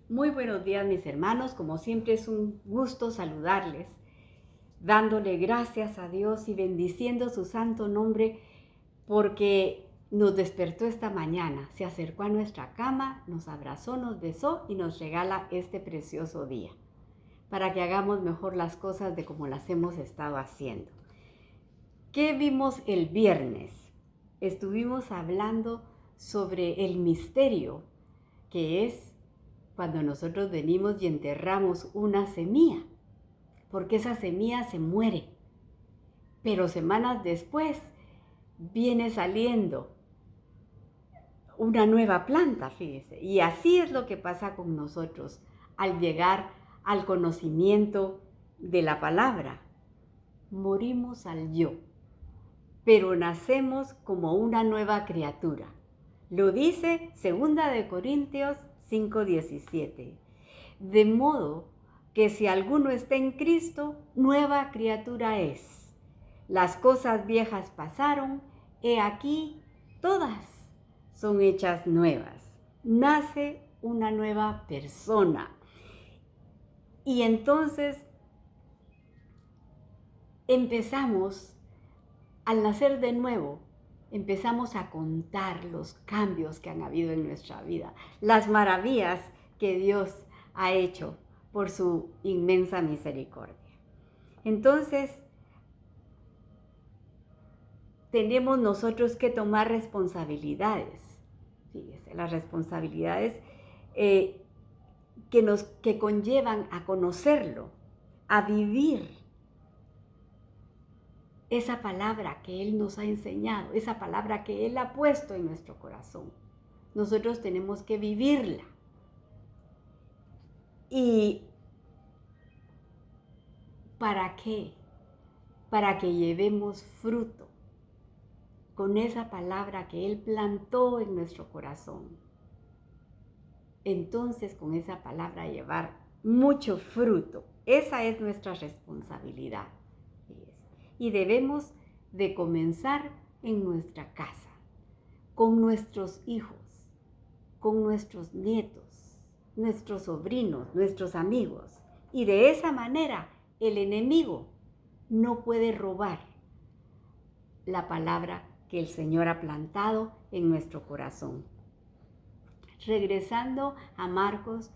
Muy buenos días, mis hermanos. Como siempre es un gusto saludarles, dándole gracias a Dios y bendiciendo su santo nombre porque nos despertó esta mañana, se acercó a nuestra cama, nos abrazó, nos besó y nos regala este precioso día para que hagamos mejor las cosas de como las hemos estado haciendo. ¿Qué vimos el viernes? Estuvimos hablando sobre el misterio que es cuando nosotros venimos y enterramos una semilla, porque esa semilla se muere, pero semanas después viene saliendo una nueva planta, fíjese. Y así es lo que pasa con nosotros al llegar al conocimiento de la palabra. Morimos al yo, pero nacemos como una nueva criatura. Lo dice 2 Corintios 5:17. De modo que si alguno está en Cristo, nueva criatura es. Las cosas viejas pasaron, he aquí, todas son hechas nuevas. Nace una nueva persona. Y entonces empezamos, al nacer de nuevo, empezamos a contar los cambios que han habido en nuestra vida, las maravillas que Dios ha hecho por su inmensa misericordia. Entonces, tenemos nosotros que tomar responsabilidades. Fíjese, las responsabilidades que conllevan a conocerlo, a vivir esa palabra que Él nos ha enseñado, esa palabra que Él ha puesto en nuestro corazón. Nosotros tenemos que vivirla. ¿Y para qué? Para que llevemos fruto con esa palabra que Él plantó en nuestro corazón. Entonces, con esa palabra llevar mucho fruto. Esa es nuestra responsabilidad. Y debemos de comenzar en nuestra casa, con nuestros hijos, con nuestros nietos, nuestros sobrinos, nuestros amigos. Y de esa manera el enemigo no puede robar la palabra que el Señor ha plantado en nuestro corazón. Regresando a Marcos,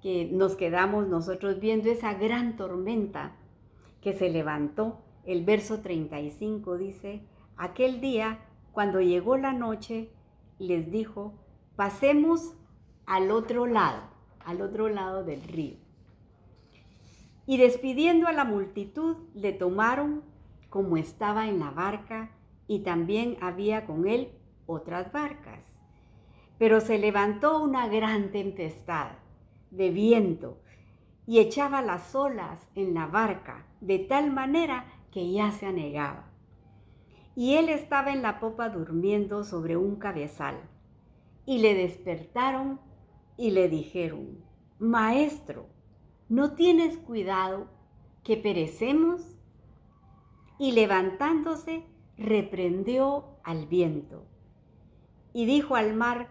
que nos quedamos nosotros viendo esa gran tormenta que se levantó. El verso 35 dice: aquel día, cuando llegó la noche, les dijo: pasemos al otro lado del río. Y despidiendo a la multitud, le tomaron como estaba en la barca, y también había con él otras barcas. Pero se levantó una gran tempestad de viento y echaba las olas en la barca de tal manera que ya se anegaba. Y él estaba en la popa durmiendo sobre un cabezal. Y le despertaron y le dijeron: Maestro, ¿no tienes cuidado que perecemos? Y levantándose, reprendió al viento y dijo al mar: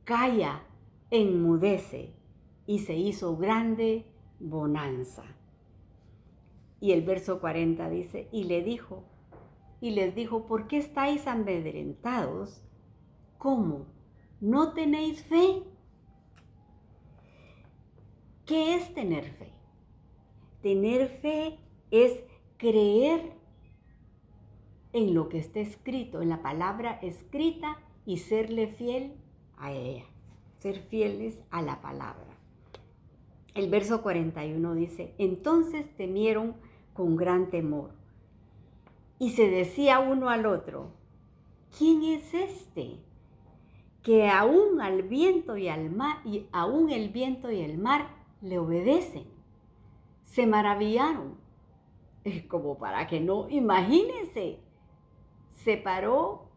calla, enmudece. Y se hizo grande bonanza. Y el verso 40 dice: y les dijo: ¿por qué estáis amedrentados? ¿Cómo? ¿No tenéis fe? ¿Qué es tener fe? Tener fe es creer en lo que está escrito, en la palabra escrita, y serle fiel a ella, ser fieles a la palabra. El verso 41 dice: entonces temieron con gran temor, y se decía uno al otro: ¿quién es este que aún al viento y al mar, y aún el viento y el mar le obedecen? Se maravillaron, como para que no, imagínense. Se paró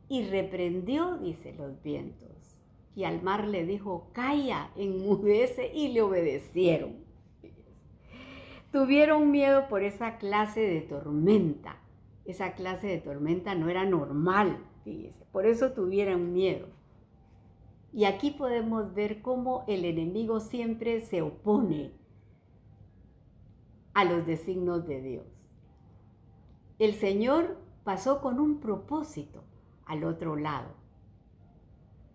y reprendió, dice, los vientos. Y al mar le dijo: calla, enmudece, y le obedecieron. Tuvieron miedo por esa clase de tormenta. Esa clase de tormenta no era normal, fíjese. Por eso tuvieron miedo. Y aquí podemos ver cómo el enemigo siempre se opone a los designios de Dios. El Señor pasó con un propósito al otro lado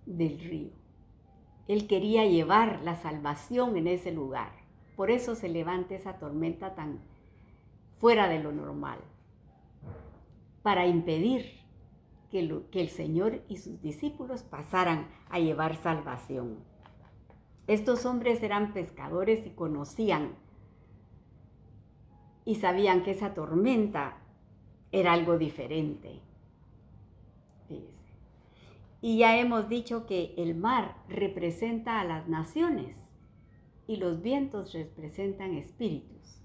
del río. Él quería llevar la salvación en ese lugar. Por eso se levanta esa tormenta tan fuera de lo normal, para impedir que el Señor y sus discípulos pasaran a llevar salvación. Estos hombres eran pescadores y conocían y sabían que esa tormenta era algo diferente. Fíjese. Y ya hemos dicho que el mar representa a las naciones y los vientos representan espíritus.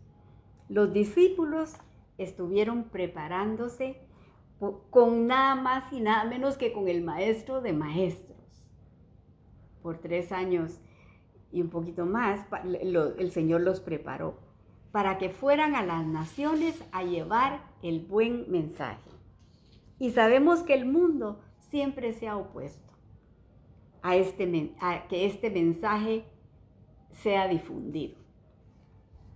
Los discípulos estuvieron preparándose con nada más y nada menos que con el maestro de maestros. Por 3 años y un poquito más, el Señor los preparó para que fueran a las naciones a llevar el buen mensaje. Y sabemos que el mundo siempre se ha opuesto a que este mensaje sea difundido.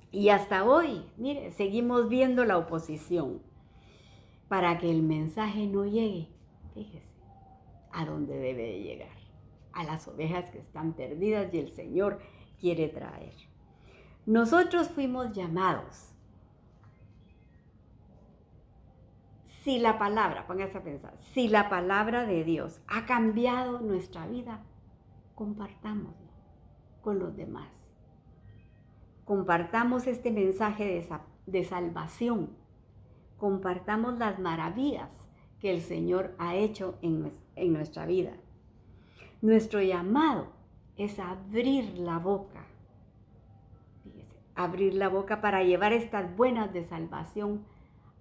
Y hasta hoy, mire, seguimos viendo la oposición para que el mensaje no llegue, fíjese, a donde debe de llegar, a las ovejas que están perdidas y el Señor quiere traer. Nosotros fuimos llamados. Si la palabra, póngase a pensar, si la palabra de Dios ha cambiado nuestra vida, compartámoslo con los demás. Compartamos este mensaje de salvación. Compartamos las maravillas que el Señor ha hecho en nuestra vida. Nuestro llamado es abrir la boca. Fíjese, abrir la boca para llevar estas buenas de salvación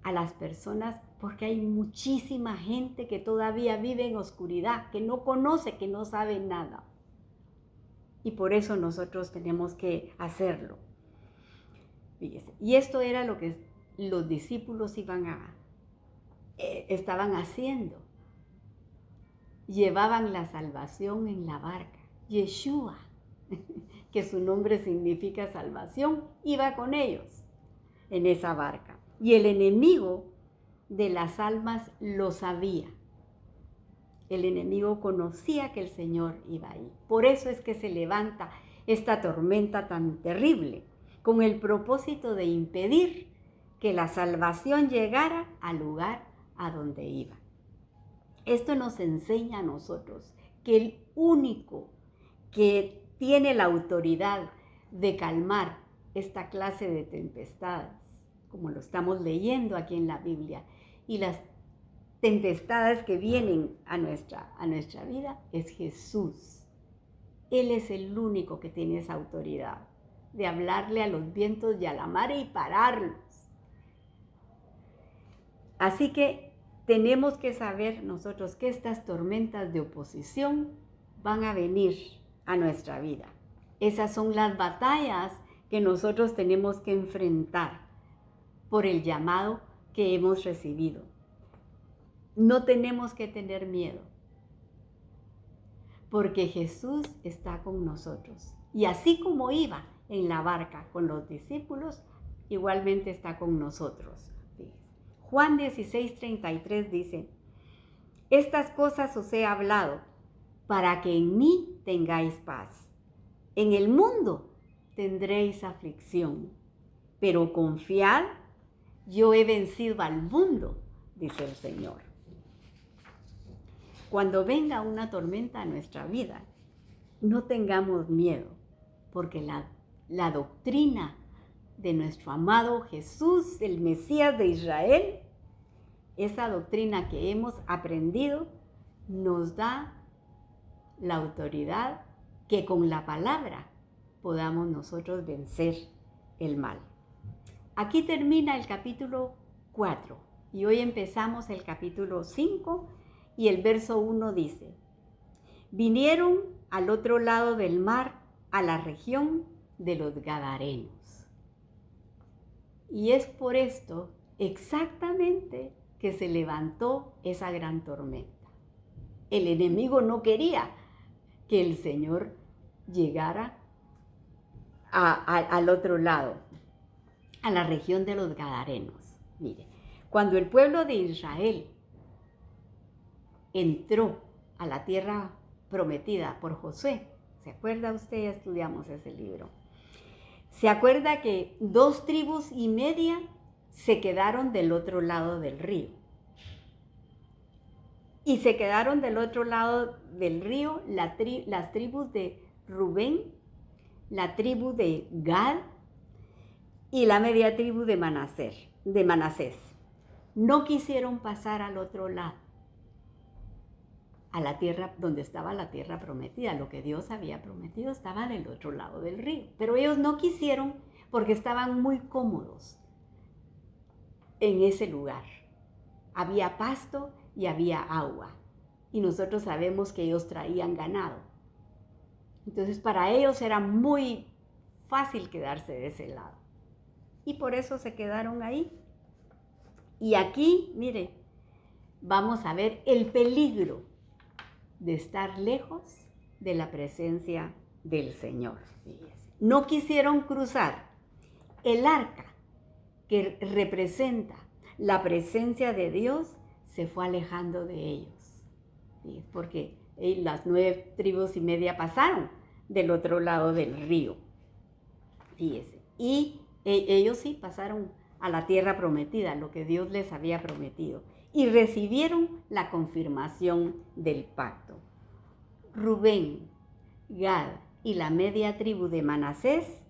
a las personas, porque hay muchísima gente que todavía vive en oscuridad, que no conoce, que no sabe nada. Y por eso nosotros tenemos que hacerlo. Fíjese, y esto era lo que los discípulos estaban haciendo. Llevaban la salvación en la barca. Yeshua, que su nombre significa salvación, iba con ellos en esa barca. Y el enemigo de las almas lo sabía. El enemigo conocía que el Señor iba ahí. Por eso es que se levanta esta tormenta tan terrible, con el propósito de impedir que la salvación llegara al lugar a donde iba. Esto nos enseña a nosotros que el único que tiene la autoridad de calmar esta clase de tempestades, como lo estamos leyendo aquí en la Biblia, y las tempestades que vienen a nuestra vida, es Jesús. Él es el único que tiene esa autoridad de hablarle a los vientos y a la mar y pararlos. Así que tenemos que saber nosotros que estas tormentas de oposición van a venir a nuestra vida. Esas son las batallas que nosotros tenemos que enfrentar por el llamado que hemos recibido. No tenemos que tener miedo, porque Jesús está con nosotros. Y así como iba en la barca con los discípulos, igualmente está con nosotros. Juan 16:33 dice: estas cosas os he hablado para que en mí tengáis paz. En el mundo tendréis aflicción, pero confiad, yo he vencido al mundo, dice el Señor. Cuando venga una tormenta a nuestra vida, no tengamos miedo, porque la doctrina de nuestro amado Jesús, el Mesías de Israel, esa doctrina que hemos aprendido, nos da la autoridad que con la palabra podamos nosotros vencer el mal. Aquí termina el capítulo 4 y hoy empezamos el capítulo 5 y el verso 1 dice: vinieron al otro lado del mar, a la región de los Gadarenos. Y es por esto exactamente que se levantó esa gran tormenta. El enemigo no quería que el Señor llegara al otro lado, a la región de los Gadarenos. Mire, cuando el pueblo de Israel entró a la tierra prometida por Josué, ¿se acuerda usted? Ya estudiamos ese libro. ¿Se acuerda que 2,5 tribus se quedaron del otro lado del río? Y se quedaron del otro lado del río las tribus de Rubén, la tribu de Gad y la media tribu de Manasés. No quisieron pasar al otro lado, a la tierra donde estaba la tierra prometida. Lo que Dios había prometido estaba del otro lado del río. Pero ellos no quisieron porque estaban muy cómodos en ese lugar. Había pasto y había agua. Y nosotros sabemos que ellos traían ganado. Entonces para ellos era muy fácil quedarse de ese lado. Y por eso se quedaron ahí. Y aquí, mire, vamos a ver el peligro de estar lejos de la presencia del Señor. No quisieron cruzar el arca que representa la presencia de Dios, se fue alejando de ellos. ¿Sí? Porque las 9,5 tribus pasaron del otro lado del río. Fíjese. Y ellos sí pasaron a la tierra prometida, lo que Dios les había prometido, y recibieron la confirmación del pacto. Rubén, Gad y la media tribu de Manasés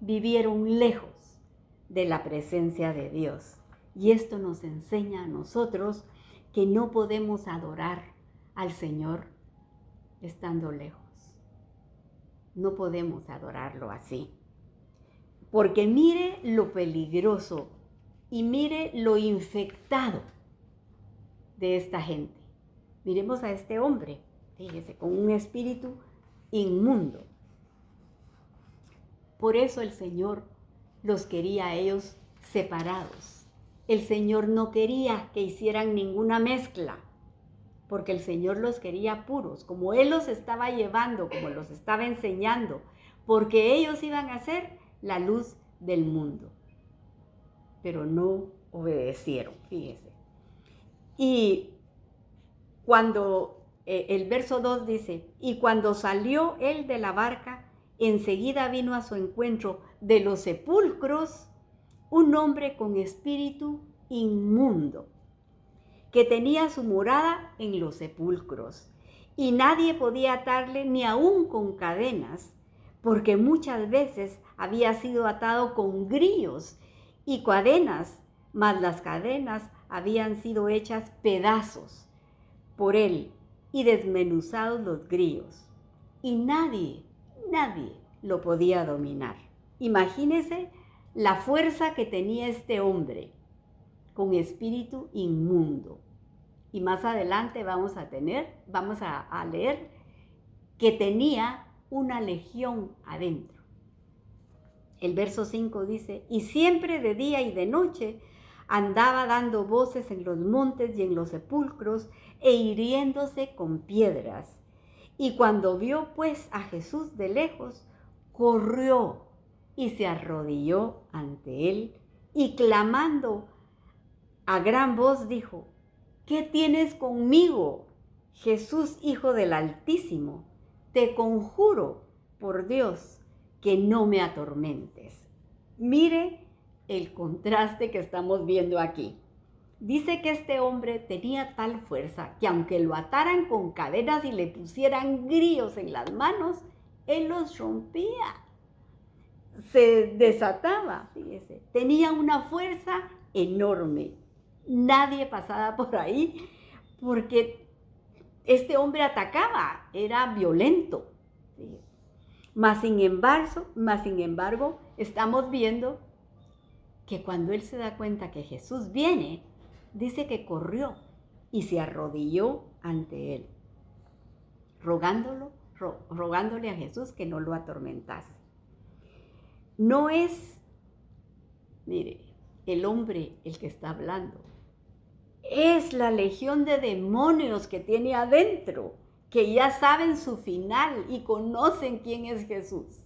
vivieron lejos de la presencia de Dios. Y esto nos enseña a nosotros que no podemos adorar al Señor estando lejos. No podemos adorarlo así. Porque mire lo peligroso y mire lo infectado de esta gente. Miremos a este hombre, fíjese, con un espíritu inmundo. Por eso el Señor los quería a ellos separados. El Señor no quería que hicieran ninguna mezcla, porque el Señor los quería puros, como Él los estaba llevando, como los estaba enseñando, porque ellos iban a ser la luz del mundo. Pero no obedecieron, fíjese. Y cuando el verso 2 dice, y cuando salió él de la barca, enseguida vino a su encuentro de los sepulcros un hombre con espíritu inmundo, que tenía su morada en los sepulcros, y nadie podía atarle ni aún con cadenas, porque muchas veces había sido atado con grillos y cadenas, mas las cadenas habían sido hechas pedazos por él y desmenuzados los grillos, y nadie lo podía dominar. Imagínese la fuerza que tenía este hombre con espíritu inmundo. Y más adelante vamos a leer que tenía una legión adentro. El verso 5 dice, y siempre de día y de noche andaba dando voces en los montes y en los sepulcros e hiriéndose con piedras. Y cuando vio pues a Jesús de lejos, corrió y se arrodilló ante él y clamando a gran voz dijo, ¿qué tienes conmigo, Jesús, Hijo del Altísimo? Te conjuro por Dios que no me atormentes. Mire el contraste que estamos viendo aquí. Dice que este hombre tenía tal fuerza que aunque lo ataran con cadenas y le pusieran grillos en las manos, él los rompía. Se desataba, fíjese. Tenía una fuerza enorme. Nadie pasaba por ahí porque este hombre atacaba, era violento. Fíjese. Mas sin embargo, estamos viendo que cuando él se da cuenta que Jesús viene, dice que corrió y se arrodilló ante él, rogándole a Jesús que no lo atormentase. No es, mire, el hombre el que está hablando, es la legión de demonios que tiene adentro, que ya saben su final y conocen quién es Jesús.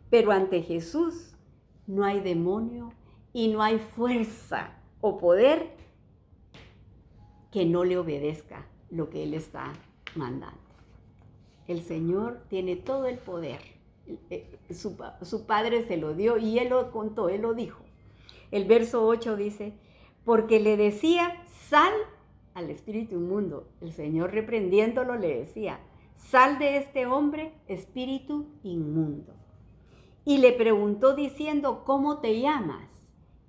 Pero ante Jesús no hay demonio y no hay fuerza o poder que no le obedezca lo que Él está mandando. El Señor tiene todo el poder. Su Padre se lo dio y Él lo contó, Él lo dijo. El verso 8 dice, porque le decía, sal al espíritu inmundo. El Señor reprendiéndolo le decía, sal de este hombre, espíritu inmundo. Y le preguntó diciendo, ¿cómo te llamas?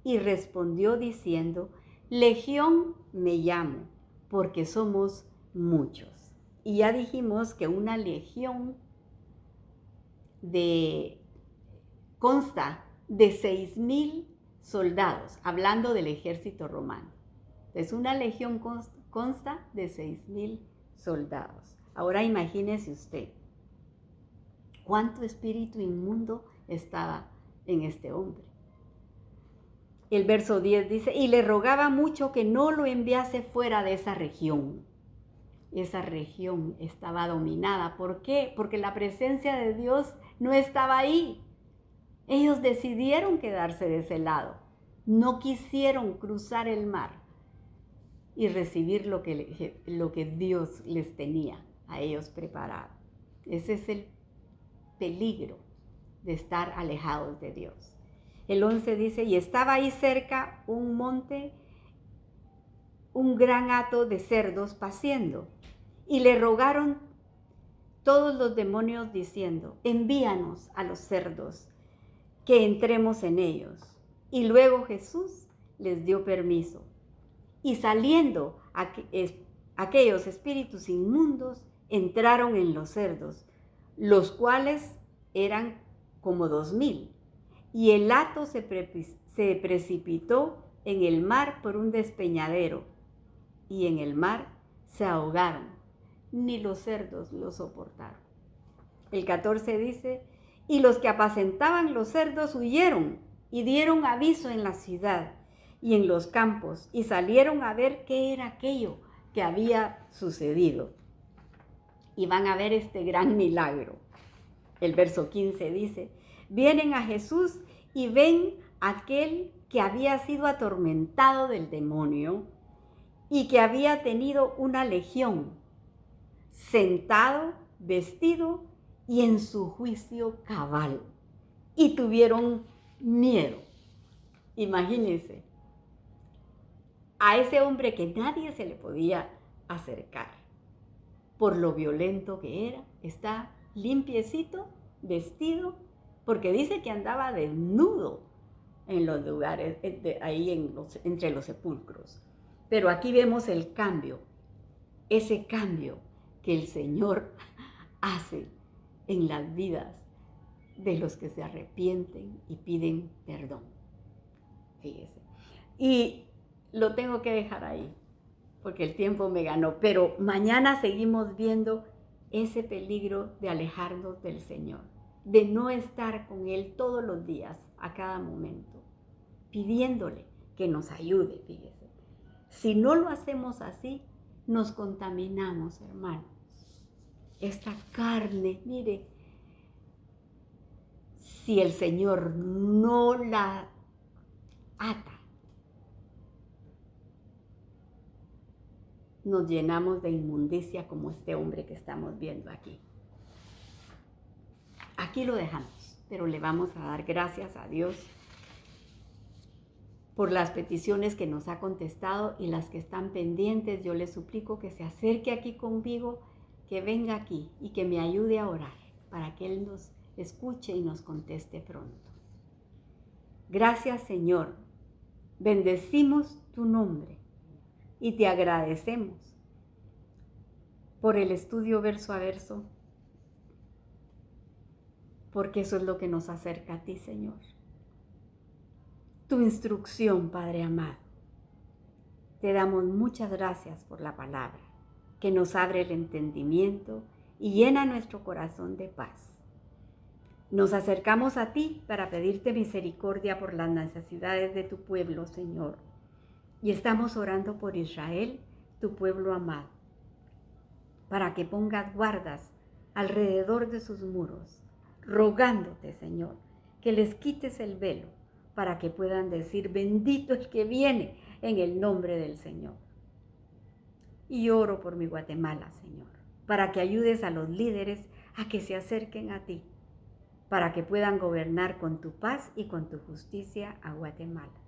Y respondió diciendo, Legión me llamo, porque somos muchos. Y ya dijimos que una legión consta de 6,000 soldados, hablando del ejército romano. Entonces, una legión consta de 6,000 soldados. Ahora imagínese usted, ¿cuánto espíritu inmundo estaba en este hombre? El verso 10 dice, y le rogaba mucho que no lo enviase fuera de esa región. Esa región estaba dominada. ¿Por qué? Porque la presencia de Dios no estaba ahí. Ellos decidieron quedarse de ese lado. No quisieron cruzar el mar y recibir lo que Dios les tenía a ellos preparado. Ese es el peligro de estar alejados de Dios. El 11 dice, y estaba ahí cerca un monte, un gran hato de cerdos paciendo, y le rogaron todos los demonios diciendo, envíanos a los cerdos, que entremos en ellos. Y luego Jesús les dio permiso. Y saliendo aquellos espíritus inmundos, entraron en los cerdos, los cuales eran como 2,000. Y el hato se precipitó en el mar por un despeñadero, y en el mar se ahogaron, ni los cerdos lo soportaron. El 14 dice, y los que apacentaban los cerdos huyeron y dieron aviso en la ciudad y en los campos, y salieron a ver qué era aquello que había sucedido. Y van a ver este gran milagro. El verso 15 dice, vienen a Jesús y ven a aquel que había sido atormentado del demonio y que había tenido una legión, sentado, vestido y en su juicio cabal. Y tuvieron miedo. Imagínense, a ese hombre que nadie se le podía acercar por lo violento que era, está limpiecito, vestido, porque dice que andaba desnudo en los lugares, ahí entre los sepulcros. Pero aquí vemos el cambio, ese cambio que el Señor hace en las vidas de los que se arrepienten y piden perdón. Fíjese. Y lo tengo que dejar ahí, porque el tiempo me ganó. Pero mañana seguimos viendo ese peligro de alejarnos del Señor, de no estar con Él todos los días, a cada momento, pidiéndole que nos ayude, fíjese. Si no lo hacemos así, nos contaminamos, hermanos. Esta carne, mire, si el Señor no la ata, nos llenamos de inmundicia como este hombre que estamos viendo aquí. Aquí lo dejamos, pero le vamos a dar gracias a Dios por las peticiones que nos ha contestado y las que están pendientes. Yo le suplico que se acerque aquí conmigo, que venga aquí y que me ayude a orar para que Él nos escuche y nos conteste pronto. Gracias, Señor. Bendecimos tu nombre y te agradecemos por el estudio verso a verso, porque eso es lo que nos acerca a ti, Señor. Tu instrucción, Padre amado. Te damos muchas gracias por la palabra, que nos abre el entendimiento y llena nuestro corazón de paz. Nos acercamos a ti para pedirte misericordia por las necesidades de tu pueblo, Señor. Y estamos orando por Israel, tu pueblo amado, para que pongas guardas alrededor de sus muros, rogándote, Señor, que les quites el velo para que puedan decir: bendito el que viene en el nombre del Señor. Y oro por mi Guatemala, Señor, para que ayudes a los líderes a que se acerquen a ti, para que puedan gobernar con tu paz y con tu justicia a Guatemala.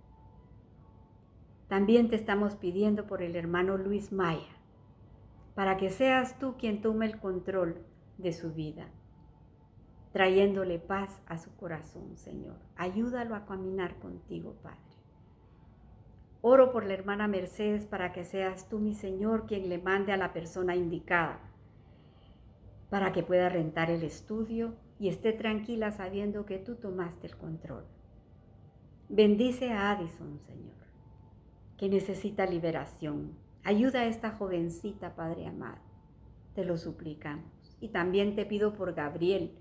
También te estamos pidiendo por el hermano Luis Maya, para que seas tú quien tome el control de su vida, trayéndole paz a su corazón, Señor. Ayúdalo a caminar contigo, Padre. Oro por la hermana Mercedes para que seas tú, mi Señor, quien le mande a la persona indicada, para que pueda rentar el estudio y esté tranquila sabiendo que tú tomaste el control. Bendice a Addison, Señor, que necesita liberación. Ayuda a esta jovencita, Padre amado. Te lo suplicamos. Y también te pido por Gabriel.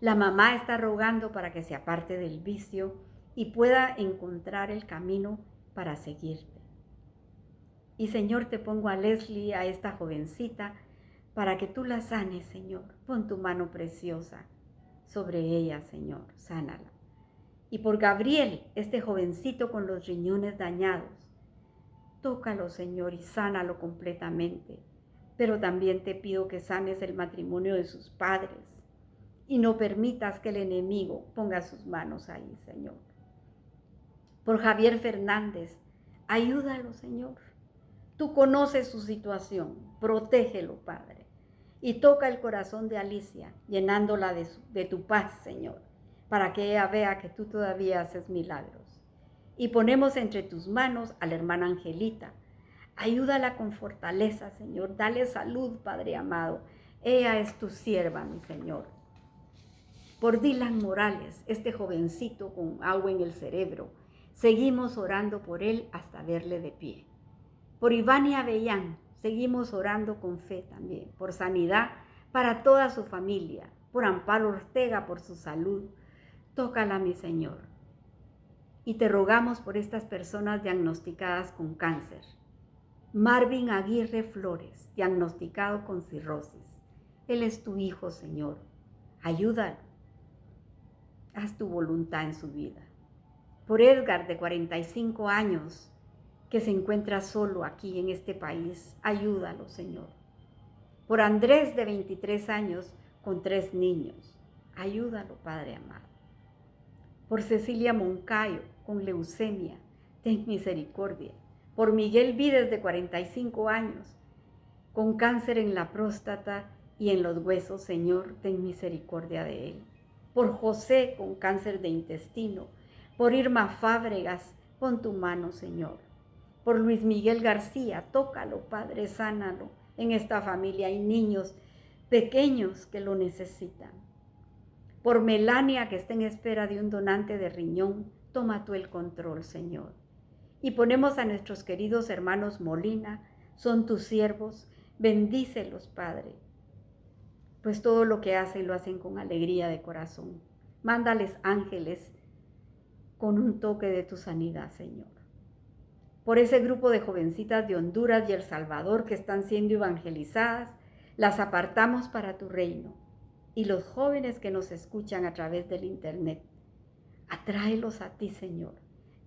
La mamá está rogando para que se aparte del vicio y pueda encontrar el camino para seguirte. Y Señor, te pongo a Leslie, a esta jovencita, para que tú la sanes, Señor. Pon tu mano preciosa sobre ella, Señor. Sánala. Y por Gabriel, este jovencito con los riñones dañados, tócalo, Señor, y sánalo completamente. Pero también te pido que sanes el matrimonio de sus padres y no permitas que el enemigo ponga sus manos ahí, Señor. Por Javier Fernández, ayúdalo, Señor. Tú conoces su situación, protégelo, Padre. Y toca el corazón de Alicia, llenándola de tu paz, Señor, para que ella vea que tú todavía haces milagros. Y ponemos entre tus manos a la hermana Angelita. Ayúdala con fortaleza, Señor. Dale salud, Padre amado. Ella es tu sierva, mi Señor. Por Dylan Morales, este jovencito con agua en el cerebro, seguimos orando por él hasta verle de pie. Por Ivania Avellán, seguimos orando con fe también. Por sanidad para toda su familia. Por Amparo Ortega, por su salud. Tócala, mi Señor. Y te rogamos por estas personas diagnosticadas con cáncer. Marvin Aguirre Flores, diagnosticado con cirrosis. Él es tu hijo, Señor. Ayúdalo. Haz tu voluntad en su vida. Por Edgar, de 45 años, que se encuentra solo aquí en este país. Ayúdalo, Señor. Por Andrés, de 23 años, con 3 niños. Ayúdalo, Padre amado. Por Cecilia Moncayo, con leucemia. Ten misericordia. Por Miguel Vides, de 45 años, con cáncer en la próstata y en los huesos. Señor, ten misericordia de él. Por José, con cáncer de intestino. Por Irma Fábregas, pon tu mano, Señor. Por Luis Miguel García, tócalo, Padre, sánalo. En esta familia hay niños pequeños que lo necesitan. Por Melania, que está en espera de un donante de riñón, toma tú el control, Señor. Y ponemos a nuestros queridos hermanos Molina, son tus siervos, bendícelos, Padre, pues todo lo que hacen lo hacen con alegría de corazón. Mándales ángeles con un toque de tu sanidad, Señor. Por ese grupo de jovencitas de Honduras y El Salvador que están siendo evangelizadas, las apartamos para tu reino. Y los jóvenes que nos escuchan a través del internet, atráelos a ti, Señor.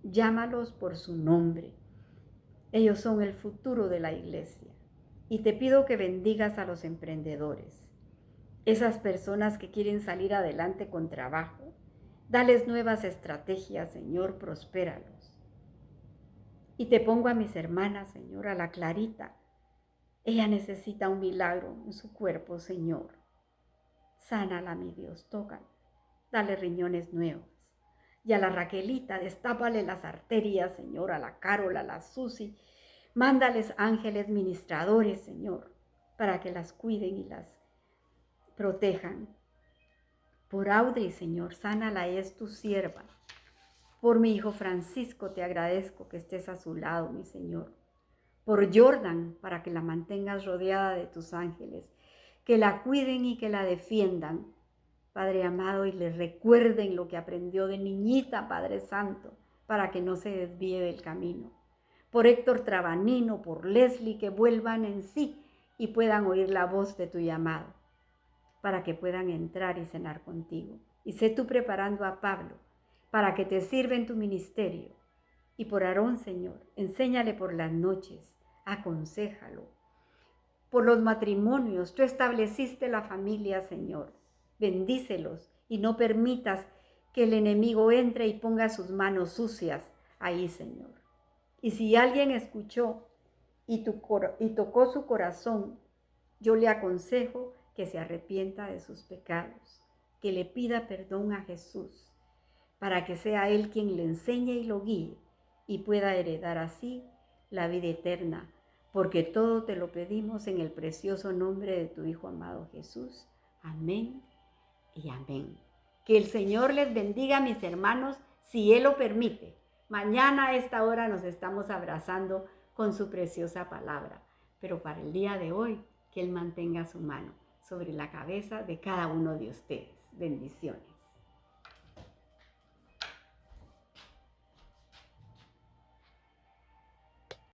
Llámalos por su nombre. Ellos son el futuro de la iglesia. Y te pido que bendigas a los emprendedores, esas personas que quieren salir adelante con trabajo. Dales nuevas estrategias, Señor, prospéralos. Y te pongo a mis hermanas, Señor, a la Clarita. Ella necesita un milagro en su cuerpo, Señor. Sánala, mi Dios, tócala. Dale riñones nuevos. Y a la Raquelita, destápale las arterias, Señor, a la Carola, a la Susi. Mándales ángeles ministradores, Señor, para que las cuiden y las protejan. Por Audrey, Señor, sánala, es tu sierva. Por mi hijo Francisco, te agradezco que estés a su lado, mi Señor. Por Jordan, para que la mantengas rodeada de tus ángeles, que la cuiden y que la defiendan, Padre amado, y le recuerden lo que aprendió de niñita, Padre Santo, para que no se desvíe del camino. Por Héctor Trabanino, por Leslie, que vuelvan en sí, y puedan oír la voz de tu llamado, para que puedan entrar y cenar contigo. Y sé tú preparando a Pablo para que te sirva en tu ministerio. Y por Aarón, Señor, enséñale por las noches, aconséjalo. Por los matrimonios, tú estableciste la familia, Señor. Bendícelos y no permitas que el enemigo entre y ponga sus manos sucias ahí, Señor. Y si alguien escuchó y tocó su corazón, yo le aconsejo que se arrepienta de sus pecados, que le pida perdón a Jesús, para que sea Él quien le enseñe y lo guíe y pueda heredar así la vida eterna, porque todo te lo pedimos en el precioso nombre de tu Hijo amado Jesús. Amén y amén. Que el Señor les bendiga, mis hermanos, si Él lo permite. Mañana a esta hora nos estamos abrazando con su preciosa palabra, pero para el día de hoy, que Él mantenga su mano sobre la cabeza de cada uno de ustedes. Bendiciones.